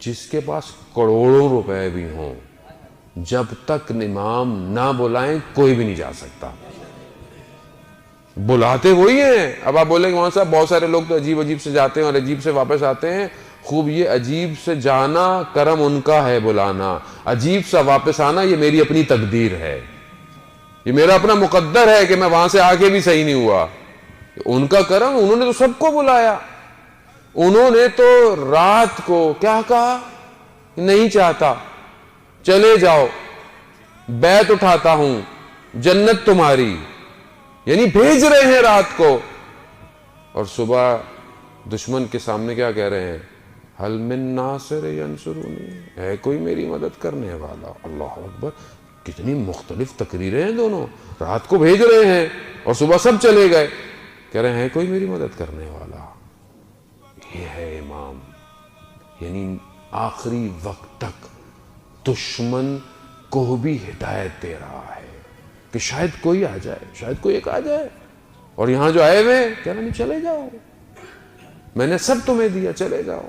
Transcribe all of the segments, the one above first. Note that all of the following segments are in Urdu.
جس کے پاس کروڑوں روپے بھی ہوں، جب تک امام نہ بلائیں کوئی بھی نہیں جا سکتا. بلاتے وہی ہیں. اب آپ بولیں کہ وہاں صاحب بہت سارے لوگ تو عجیب عجیب سے جاتے ہیں اور عجیب سے واپس آتے ہیں. خوب یہ عجیب سے جانا کرم ان کا ہے بلانا، عجیب سا واپس آنا یہ میری اپنی تقدیر ہے، یہ میرا اپنا مقدر ہے کہ میں وہاں سے آ کے بھی صحیح نہیں ہوا. ان کا کرم، انہوں نے تو سب کو بلایا. انہوں نے تو رات کو کیا کہا؟ نہیں چاہتا، چلے جاؤ، بیعت اٹھاتا ہوں، جنت تمہاری. یعنی بھیج رہے ہیں رات کو. اور صبح دشمن کے سامنے کیا کہہ رہے ہیں؟ حل من ناصر ینصرونی، ہے کوئی میری مدد کرنے والا؟ اللہ اکبر. کتنی مختلف تقریریں ہیں دونوں. رات کو بھیج رہے ہیں اور صبح سب چلے گئے، کہہ رہے ہیں کوئی میری مدد کرنے والا. یہ ہے امام. یعنی آخری وقت تک دشمن کو بھی ہدایت دے رہا ہے کہ شاید کوئی آ جائے، شاید کوئی ایک آ جائے. اور یہاں جو آئے ہوئے کہہ رہے ہیں چلے جاؤ، میں نے سب تمہیں دیا، چلے جاؤ.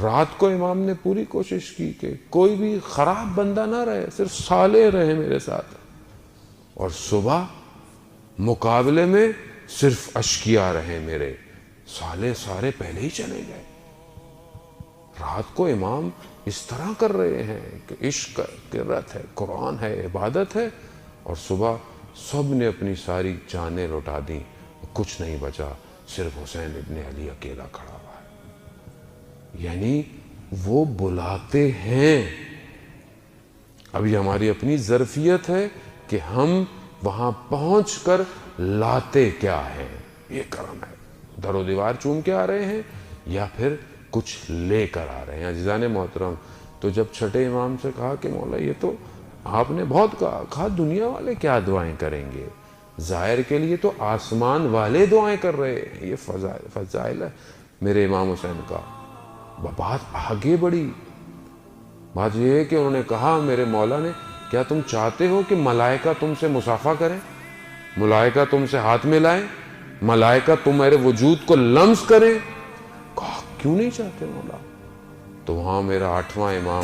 رات کو امام نے پوری کوشش کی کہ کوئی بھی خراب بندہ نہ رہے، صرف صالح رہے میرے ساتھ. اور صبح مقابلے میں صرف اشقیاء رہے میرے، صالح سارے پہلے ہی چلے گئے. رات کو امام اس طرح کر رہے ہیں کہ عشق قرت ہے، قرآن ہے، عبادت ہے. اور صبح سب نے اپنی ساری جانیں لوٹا دیں، کچھ نہیں بچا، صرف حسین ابن علی اکیلا کھڑا ہوا ہے. یعنی وہ بلاتے ہیں. اب یہ ہماری اپنی ظرفیت ہے کہ ہم وہاں پہنچ کر لاتے کیا ہیں. یہ کرم ہے. در و دیوار چوم کے آ رہے ہیں یا پھر کچھ لے کر آ رہے ہیں. عزیزان محترم، تو جب چھٹے امام سے کہا کہ مولا یہ تو آپ نے بہت کہا دنیا والے کیا دعائیں کریں گے، ظاہر کے لیے تو آسمان والے دعائیں کر رہے ہیں. یہ فضائل ہے میرے امام حسین کا. بات آگے بڑھی. بات یہ ہے کہ انہوں نے کہا میرے مولا نے، کیا تم چاہتے ہو کہ ملائکہ تم سے مصافحہ کریں، ملائکہ تم سے ہاتھ ملائیں، ملائکہ تمہارے وجود کو لمس کریں؟ کہا کیوں نہیں چاہتے مولا. تو وہاں میرا 8واں امام،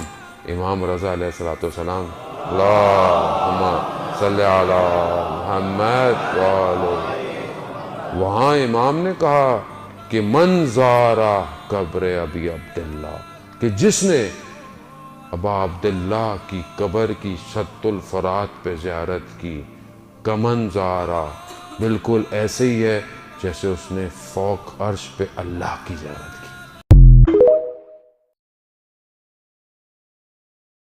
امام رضا علیہ السلام، اللہم صلی علی محمد وہاں امام نے کہا کہ من زارا قبر ابی عبداللہ، کہ جس نے ابا عبداللہ کی قبر کی شط الفرات پہ زیارت کی، کمن زارا، بالکل ایسے ہی ہے جیسے اس نے فوق عرش پہ اللہ کی زیارت کی.